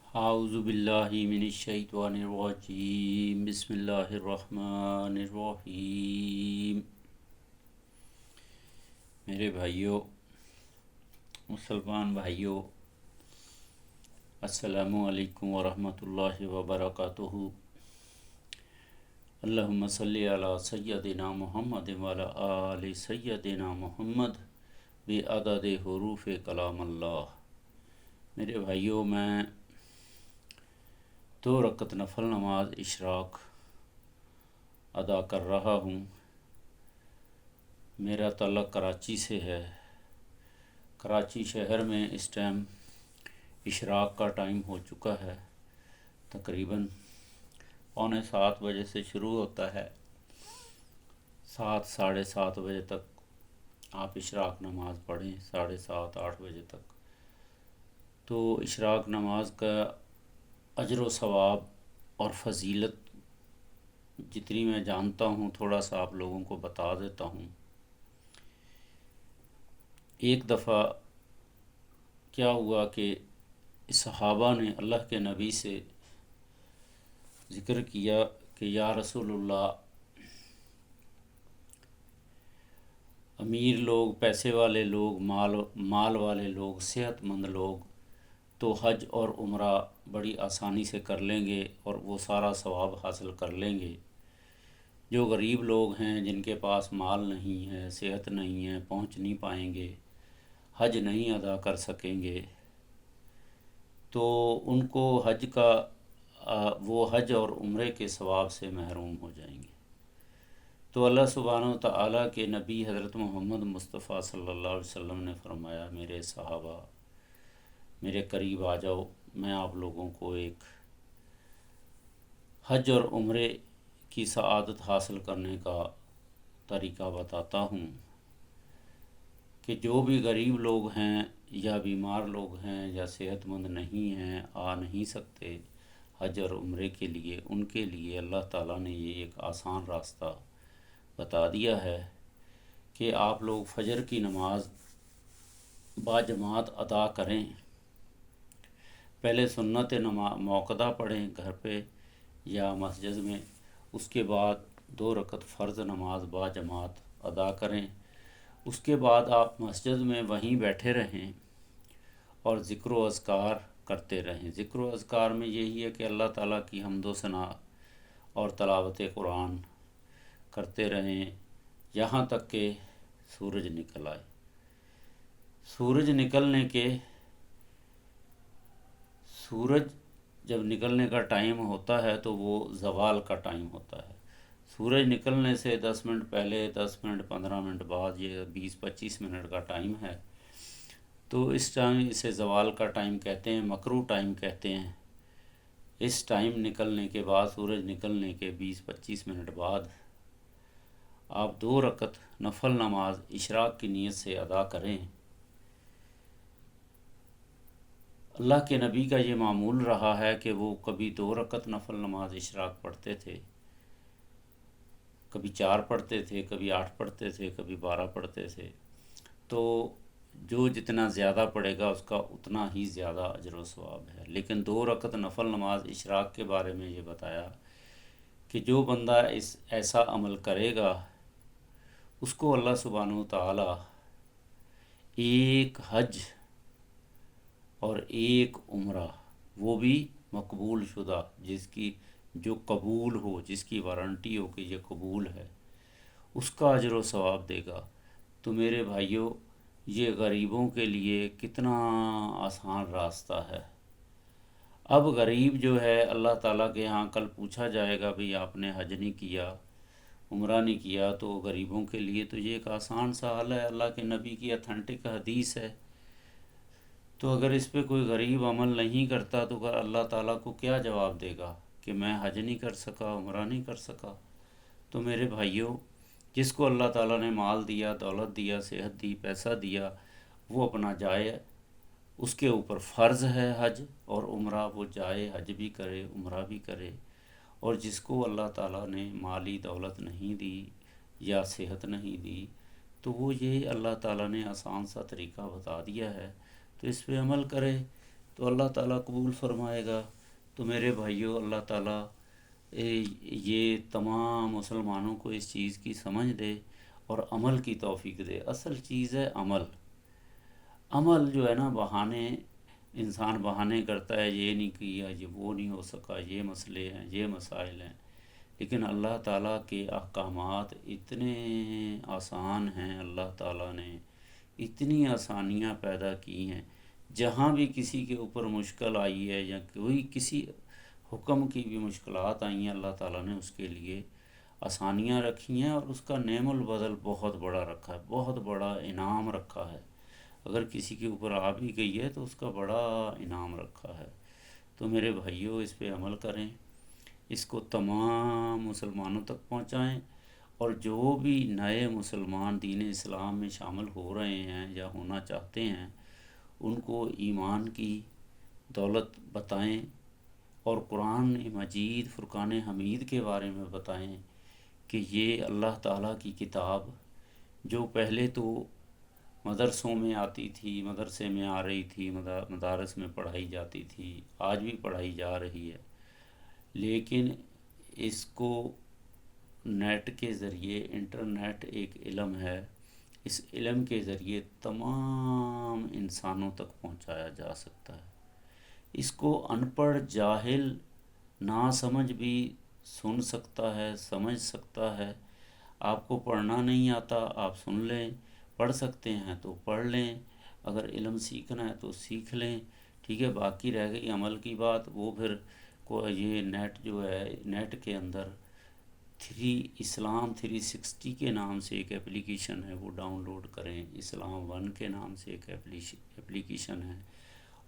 اعوذ باللہ من الشیطان الرجیم، بسم اللہ الرحمن الرحیم۔ میرے بھائیوں، مسلمان بھائیوں، السلام علیکم ورحمۃ اللہ وبرکاتہ۔ اللہم صلی علی سیدنا محمد وعلی آل سیدنا محمد بعدد حروف کلام اللہ۔ میرے بھائیوں، میں 2 رکعت نفل نماز اشراق ادا کر رہا ہوں۔ میرا تعلق کراچی سے ہے۔ کراچی شہر میں اس ٹائم اشراق کا ٹائم ہو چکا ہے، تقریباً 6:45 بجے سے شروع ہوتا ہے، 7 ساڑھے 7 بجے تک آپ اشراق نماز پڑھیں، 7:30 8 بجے تک۔ تو اشراق نماز کا اجر و ثواب اور فضیلت جتنی میں جانتا ہوں تھوڑا سا آپ لوگوں کو بتا دیتا ہوں۔ ایک دفعہ کیا ہوا کہ صحابہ نے اللہ کے نبی سے ذکر کیا کہ یا رسول اللہ، امیر لوگ، پیسے والے لوگ، مال والے لوگ، صحت مند لوگ تو حج اور عمرہ بڑی آسانی سے کر لیں گے اور وہ سارا ثواب حاصل کر لیں گے۔ جو غریب لوگ ہیں، جن کے پاس مال نہیں ہے، صحت نہیں ہے، پہنچ نہیں پائیں گے، حج نہیں ادا کر سکیں گے، تو ان کو حج کا وہ حج اور عمرے کے ثواب سے محروم ہو جائیں گے۔ تو اللہ سبحانہ و تعالیٰ کے نبی حضرت محمد مصطفیٰ صلی اللہ علیہ وسلم نے فرمایا، میرے صحابہ میرے قریب آ جاؤ، میں آپ لوگوں کو ایک حج اور عمرے کی سعادت حاصل کرنے کا طریقہ بتاتا ہوں کہ جو بھی غریب لوگ ہیں یا بیمار لوگ ہیں یا صحت مند نہیں ہیں، آ نہیں سکتے حج اور عمرے کے لیے، ان کے لیے اللہ تعالیٰ نے یہ ایک آسان راستہ بتا دیا ہے کہ آپ لوگ فجر کی نماز باجماعت ادا کریں۔ پہلے سنت موقدہ پڑھیں گھر پہ یا مسجد میں، اس کے بعد 2 رکعت فرض نماز باجماعت ادا کریں۔ اس کے بعد آپ مسجد میں وہیں بیٹھے رہیں اور ذکر و اذکار کرتے رہیں۔ ذکر و اذکار میں یہی ہے کہ اللہ تعالیٰ کی حمد و ثنا اور تلاوت قرآن کرتے رہیں یہاں تک کہ سورج نکل آئے۔ سورج جب نکلنے کا ٹائم ہوتا ہے تو وہ زوال کا ٹائم ہوتا ہے۔ سورج نکلنے سے 10 منٹ پہلے، 10 منٹ 15 منٹ بعد، یہ 20-25 منٹ کا ٹائم ہے۔ تو اس ٹائم اسے زوال کا ٹائم کہتے ہیں، مکروہ ٹائم کہتے ہیں۔ اس ٹائم نکلنے کے بعد، سورج نکلنے کے 20-25 منٹ بعد آپ 2 رکعت نفل نماز اشراق کی نیت سے ادا کریں۔ اللہ کے نبی کا یہ معمول رہا ہے کہ وہ کبھی 2 رکعت نفل نماز اشراق پڑھتے تھے، کبھی 4 پڑھتے تھے، کبھی 8 پڑھتے تھے، کبھی 12 پڑھتے تھے۔ تو جو جتنا زیادہ پڑھے گا اس کا اتنا ہی زیادہ اجر و ثواب ہے۔ لیکن 2 رکعت نفل نماز اشراق کے بارے میں یہ بتایا کہ جو بندہ ایسا عمل کرے گا اس کو اللہ سبحانہ و تعالیٰ ایک حج اور ایک عمرہ، وہ بھی مقبول شدہ، جس کی جو قبول ہو، جس کی وارنٹی ہو کہ یہ قبول ہے، اس کا اجر و ثواب دے گا۔ تو میرے بھائیوں، یہ غریبوں کے لیے کتنا آسان راستہ ہے۔ اب غریب جو ہے، اللہ تعالیٰ کے ہاں کل پوچھا جائے گا بھئی آپ نے حج نہیں کیا، عمرہ نہیں کیا، تو غریبوں کے لیے تو یہ ایک آسان سا حل ہے، اللہ کے نبی کی اتھینٹک حدیث ہے۔ تو اگر اس پہ کوئی غریب عمل نہیں کرتا تو اللہ تعالیٰ کو کیا جواب دے گا کہ میں حج نہیں کر سکا، عمرہ نہیں کر سکا؟ تو میرے بھائیوں، جس کو اللہ تعالیٰ نے مال دیا، دولت دیا، صحت دی، پیسہ دیا، وہ اپنا جائے، اس کے اوپر فرض ہے حج اور عمرہ، وہ جائے حج بھی کرے، عمرہ بھی کرے۔ اور جس کو اللہ تعالیٰ نے مالی دولت نہیں دی یا صحت نہیں دی، تو وہ یہ اللہ تعالیٰ نے آسان سا طریقہ بتا دیا ہے، تو اس پہ عمل کرے۔ تو اللہ تعالیٰ قبول فرمائے گا۔ تو میرے بھائیوں، اللہ تعالیٰ یہ تمام مسلمانوں کو اس چیز کی سمجھ دے اور عمل کی توفیق دے۔ اصل چیز ہے عمل۔ عمل جو ہے نا، بہانے، انسان بہانے کرتا ہے، یہ نہیں کیا، یہ وہ نہیں ہو سکا، یہ مسئلے ہیں، یہ مسائل ہیں، لیکن اللہ تعالیٰ کے احکامات اتنے آسان ہیں، اللہ تعالیٰ نے اتنی آسانیاں پیدا کی ہیں۔ جہاں بھی کسی کے اوپر مشکل آئی ہے یا کوئی کسی حکم کی بھی مشکلات آئی ہیں، اللہ تعالیٰ نے اس کے لیے آسانیاں رکھی ہیں، اور اس کا نعم البدل بہت بڑا رکھا ہے، بہت بڑا انعام رکھا ہے۔ اگر کسی کے اوپر آ بھی گئی ہے تو اس کا بڑا انعام رکھا ہے۔ تو میرے بھائیوں، اس پہ عمل کریں، اس کو تمام مسلمانوں تک پہنچائیں، اور جو بھی نئے مسلمان دین اسلام میں شامل ہو رہے ہیں یا ہونا چاہتے ہیں، ان کو ایمان کی دولت بتائیں، اور قرآن مجید فرقان حمید کے بارے میں بتائیں کہ یہ اللہ تعالیٰ کی کتاب جو پہلے تو مدرسوں میں آتی تھی، مدرسے میں آ رہی تھی، مدارس میں پڑھائی جاتی تھی، آج بھی پڑھائی جا رہی ہے، لیکن اس کو نیٹ کے ذریعے، انٹرنیٹ ایک علم ہے، اس علم کے ذریعے تمام انسانوں تک پہنچایا جا سکتا ہے۔ اس کو ان پڑھ، جاہل، ناسمجھ بھی سن سکتا ہے، سمجھ سکتا ہے۔ آپ کو پڑھنا نہیں آتا، آپ سن لیں، پڑھ سکتے ہیں تو پڑھ لیں، اگر علم سیکھنا ہے تو سیکھ لیں، ٹھیک ہے۔ باقی رہ گئی عمل کی بات، وہ پھر یہ نیٹ جو ہے، نیٹ کے اندر اسلام 360 کے نام سے ایک اپلیکیشن ہے، وہ ڈاؤن لوڈ کریں۔ اسلام 1 کے نام سے ایک اپلیکیشن ہے،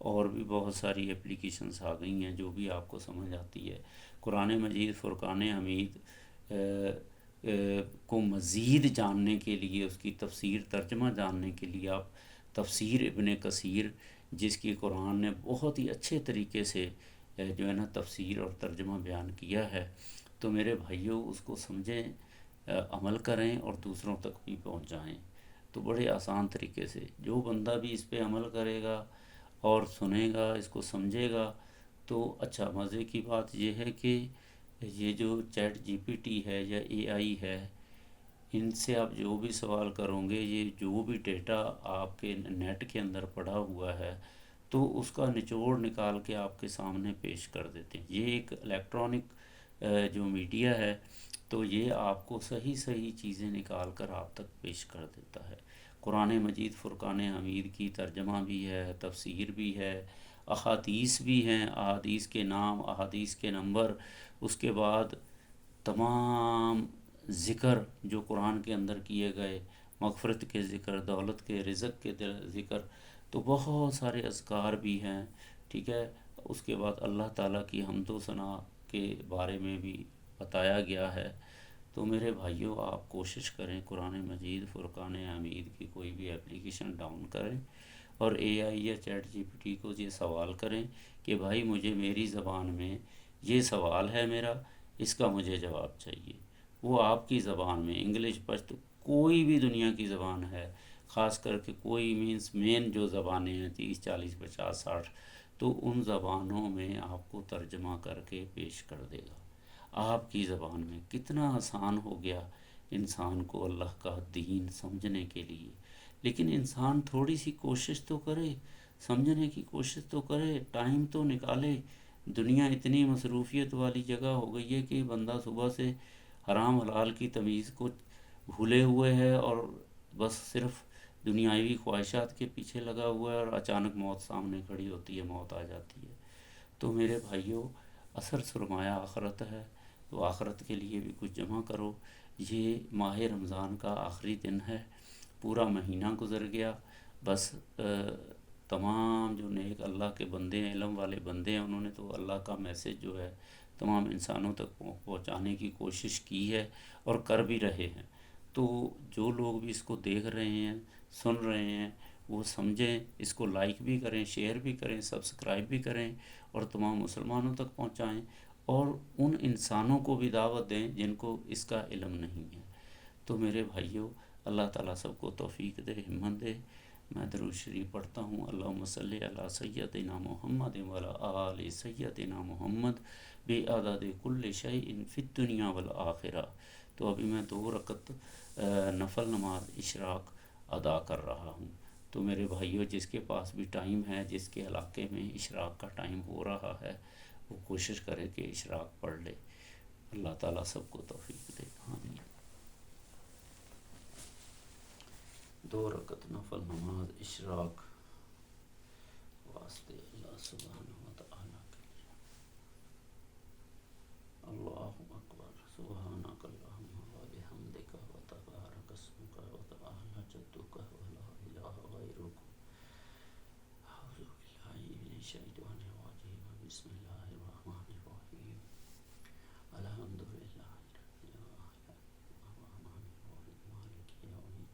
اور بھی بہت ساری اپلیکیشنز آ گئی ہیں جو بھی آپ کو سمجھ آتی ہے۔ قرآن مجید فرقان حمید کو مزید جاننے کے لیے، اس کی تفسیر ترجمہ جاننے کے لیے، آپ تفسیر ابن کثیر، جس کی قرآن نے بہت ہی اچھے طریقے سے جو ہے نا تفسیر اور ترجمہ بیان کیا ہے، تو میرے بھائیوں اس کو سمجھیں، عمل کریں اور دوسروں تک بھی پہنچائیں۔ تو بڑے آسان طریقے سے جو بندہ بھی اس پہ عمل کرے گا اور سنے گا، اس کو سمجھے گا، تو اچھا، مزے کی بات یہ ہے کہ یہ جو چیٹ جی پی ٹی ہے یا اے آئی ہے، ان سے آپ جو بھی سوال کرو گے، یہ جو بھی ڈیٹا آپ کے نیٹ کے اندر پڑا ہوا ہے، تو اس کا نچوڑ نکال کے آپ کے سامنے پیش کر دیتے ہیں۔ یہ ایک الیکٹرانک جو میڈیا ہے، تو یہ آپ کو صحیح صحیح چیزیں نکال کر آپ تک پیش کر دیتا ہے۔ قرآن مجید فرقان حمید کی ترجمہ بھی ہے، تفسیر بھی ہے، احادیث بھی ہیں، احادیث کے نام، احادیث کے نمبر، اس کے بعد تمام ذکر جو قرآن کے اندر کیے گئے، مغفرت کے ذکر، دولت کے، رزق کے ذکر، تو بہت سارے اذکار بھی ہیں، ٹھیک ہے۔ اس کے بعد اللہ تعالیٰ کی حمد و ثنا کے بارے میں بھی بتایا گیا ہے۔ تو میرے بھائیوں، آپ کوشش کریں، قرآن مجید فرقان حمید کی کوئی بھی اپلیکیشن ڈاؤن کریں، اور اے آئی یا چیٹ جی پی ٹی کو یہ سوال کریں کہ بھائی مجھے میری زبان میں یہ سوال ہے میرا، اس کا مجھے جواب چاہیے۔ وہ آپ کی زبان میں، انگلش، پشتو، کوئی بھی دنیا کی زبان ہے، خاص کر کے کوئی مین جو زبانیں ہیں 30 40 50 60، تو ان زبانوں میں آپ کو ترجمہ کر کے پیش کر دے گا آپ کی زبان میں۔ کتنا آسان ہو گیا انسان کو اللہ کا دین سمجھنے کے لیے۔ لیکن انسان تھوڑی سی کوشش تو کرے، سمجھنے کی کوشش تو کرے، ٹائم تو نکالے۔ دنیا اتنی مصروفیت والی جگہ ہو گئی ہے کہ بندہ صبح سے حرام حلال کی تمیز کو بھولے ہوئے ہے، اور بس صرف دنیاوی خواہشات کے پیچھے لگا ہوا ہے، اور اچانک موت سامنے کھڑی ہوتی ہے، موت آ جاتی ہے۔ تو میرے بھائیوں، اصل سرمایہ آخرت ہے، تو آخرت کے لیے بھی کچھ جمع کرو۔ یہ ماہ رمضان کا آخری دن ہے، پورا مہینہ گزر گیا، بس تمام جو نیک اللہ کے بندے ہیں، علم والے بندے ہیں، انہوں نے تو اللہ کا میسج جو ہے تمام انسانوں تک پہنچانے کی کوشش کی ہے، اور کر بھی رہے ہیں۔ تو جو لوگ بھی اس کو دیکھ رہے ہیں، سن رہے ہیں، وہ سمجھیں، اس کو لائک بھی کریں، شیئر بھی کریں، سبسکرائب بھی کریں، اور تمام مسلمانوں تک پہنچائیں، اور ان انسانوں کو بھی دعوت دیں جن کو اس کا علم نہیں ہے۔ تو میرے بھائیوں، اللہ تعالیٰ سب کو توفیق دے، ہمت دے۔ میں درود شریف پڑھتا ہوں، اللہم صلی علی سیدنا محمد وعلی آل سیدنا محمد بعدد کل شیء فی الدنیا والآخرہ۔ تو ابھی میں 2 رکعت نفل نماز اشراق ادا کر رہا ہوں۔ تو میرے بھائیوں، جس کے پاس بھی ٹائم ہے، جس کے علاقے میں اشراق کا ٹائم ہو رہا ہے، وہ کوشش کرے کہ اشراق پڑھ لے۔ اللہ تعالیٰ سب کو توفیق دے، آمین۔ 2 رکعت نفل نماز اشراق واسطے اللہ سبحانہ وتعالیٰ کے لیے۔ اللہ اکبر، سبحانک اللہم وبحمدک وتبارک اسمک وتعالی جدک ولا الہ غیرک۔ اعوذ باللہ من الشیطان الرجیم، بسم اللہ الرحمن الرحیم، الحمد للہ رب العالمین الرحمن الرحیم مالک یوم الدین۔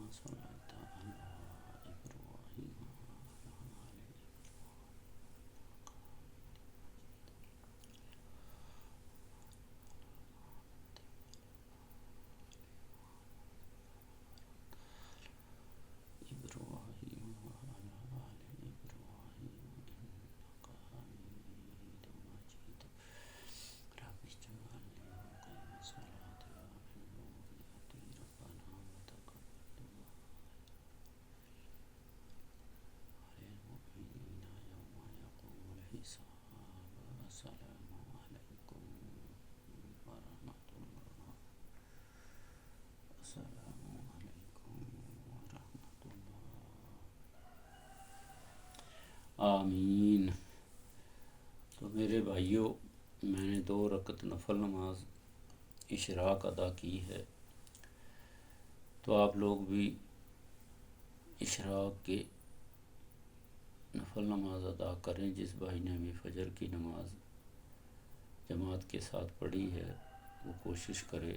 صليت على إبراهيم إبراهيم وعلى آل إبراهيم إنك حميد مجيد رب اجعلني مقيم الصلاة ومن ذريتي ربنا وتقبل دعاء للمؤمنين يوم يقوم الحساب السلام عليكم ورحمة الله السلام علیکم ورحمۃ اللہ آمین۔ تو میرے بھائیوں، میں نے 2 رکعت نفل نماز اشراق ادا کی ہے، تو آپ لوگ بھی اشراق کے نفل نماز ادا کریں۔ جس بھائی نے بھی فجر کی نماز جماعت کے ساتھ پڑھی ہے وہ کوشش کرے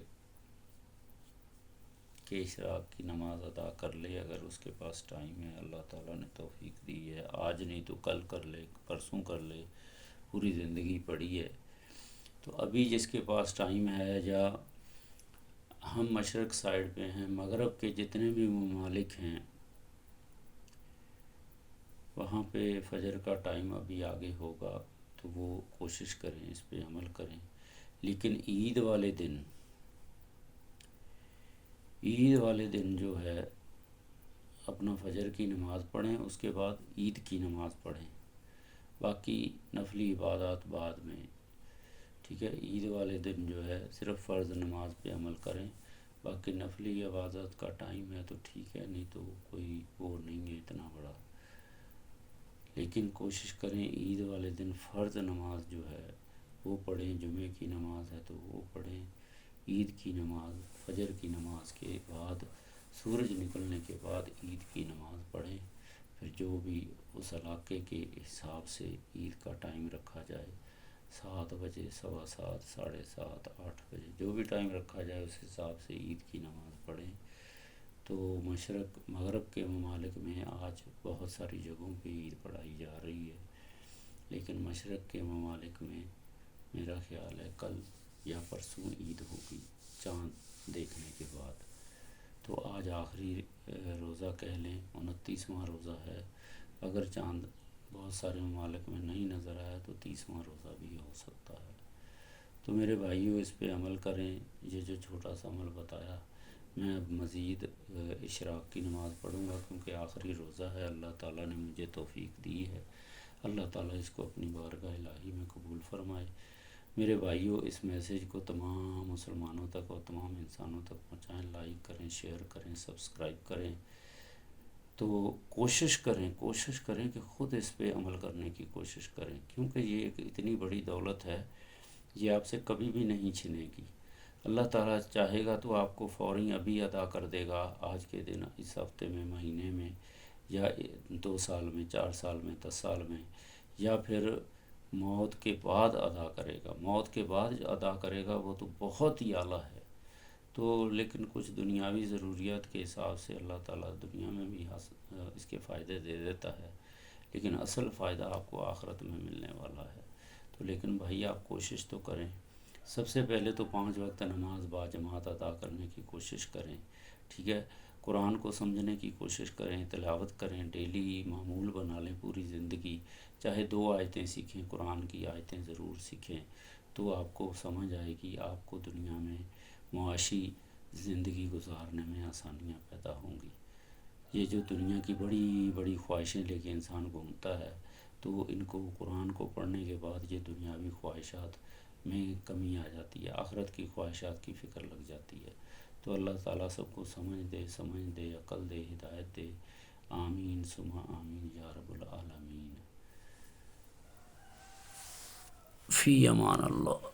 کہ اشراق کی نماز ادا کر لے، اگر اس کے پاس ٹائم ہے۔ اللہ تعالیٰ نے توفیق دی ہے، آج نہیں تو کل کر لے، پرسوں کر لے، پوری زندگی پڑی ہے۔ تو ابھی جس کے پاس ٹائم ہے، یا ہم مشرق سائڈ پہ ہیں، مغرب کے جتنے بھی ممالک ہیں وہاں پہ فجر کا ٹائم ابھی آگے ہوگا، تو وہ کوشش کریں، اس پہ عمل کریں۔ لیکن عید والے دن جو ہے اپنا فجر کی نماز پڑھیں، اس کے بعد عید کی نماز پڑھیں، باقی نفلی عبادات بعد میں، ٹھیک ہے۔ عید والے دن جو ہے صرف فرض نماز پہ عمل کریں، باقی نفلی عبادت کا ٹائم ہے تو ٹھیک ہے، نہیں تو کوئی وہ نہیں ہے اتنا بڑا۔ لیکن کوشش کریں عید والے دن فرض نماز جو ہے وہ پڑھیں، جمعے کی نماز ہے تو وہ پڑھیں، عید کی نماز فجر کی نماز کے بعد، سورج نکلنے کے بعد عید کی نماز پڑھیں۔ پھر جو بھی اس علاقے کے حساب سے عید کا ٹائم رکھا جائے، 7 بجے، 7:15، 7:30، 8 بجے، جو بھی ٹائم رکھا جائے اس حساب سے عید کی نماز پڑھیں۔ تو مشرق مغرب کے ممالک میں آج بہت ساری جگہوں پہ عید پڑھائی جا رہی ہے، لیکن مشرق کے ممالک میں میرا خیال ہے کل یا پرسوں عید ہوگی چاند دیکھنے کے بعد۔ تو آج آخری روزہ کہہ لیں، 29واں روزہ ہے۔ اگر چاند بہت سارے ممالک میں نہیں نظر آیا تو 30واں روزہ بھی ہو سکتا ہے۔ تو میرے بھائیوں، اس پہ عمل کریں۔ یہ جو چھوٹا سا عمل بتایا، میں اب مزید اشراق کی نماز پڑھوں گا کیونکہ آخری روزہ ہے، اللہ تعالیٰ نے مجھے توفیق دی ہے۔ اللہ تعالیٰ اس کو اپنی بارگاہ الہی میں قبول فرمائے۔ میرے بھائیوں، اس میسیج کو تمام مسلمانوں تک اور تمام انسانوں تک پہنچائیں، لائک کریں، شیئر کریں، سبسکرائب کریں۔ تو کوشش کریں کہ خود اس پہ عمل کرنے کی کوشش کریں، کیونکہ یہ ایک اتنی بڑی دولت ہے، یہ آپ سے کبھی بھی نہیں چھنے گی۔ اللہ تعالیٰ چاہے گا تو آپ کو فوری ابھی ادا کر دے گا، آج کے دن، اس ہفتے میں، مہینے میں، یا 2 سال میں، 4 سال میں، 10 سال میں، یا پھر موت کے بعد ادا کرے گا۔ موت کے بعد جو ادا کرے گا وہ تو بہت ہی اعلیٰ ہے۔ تو لیکن کچھ دنیاوی ضروریات کے حساب سے اللہ تعالیٰ دنیا میں بھی اس کے فائدے دے دیتا ہے، لیکن اصل فائدہ آپ کو آخرت میں ملنے والا ہے۔ تو لیکن بھائی آپ کوشش تو کریں، سب سے پہلے تو 5 وقت نماز باجماعت ادا کرنے کی کوشش کریں، ٹھیک ہے۔ قرآن کو سمجھنے کی کوشش کریں، تلاوت کریں، ڈیلی معمول بنا لیں پوری زندگی، چاہے 2 آیتیں سیکھیں، قرآن کی آیتیں ضرور سیکھیں، تو آپ کو سمجھ آئے گی، آپ کو دنیا میں معاشی زندگی گزارنے میں آسانیاں پیدا ہوں گی۔ یہ جو دنیا کی بڑی بڑی خواہشیں لے کے انسان گھومتا ہے، تو ان کو قرآن کو پڑھنے کے بعد یہ دنیاوی خواہشات میں کمی آ جاتی ہے، آخرت کی خواہشات کی فکر لگ جاتی ہے۔ تو اللہ تعالیٰ سب کو سمجھ دے، عقل دے، ہدایت دے۔ آمین ثم آمین یا رب العالمین۔ فی امان اللہ۔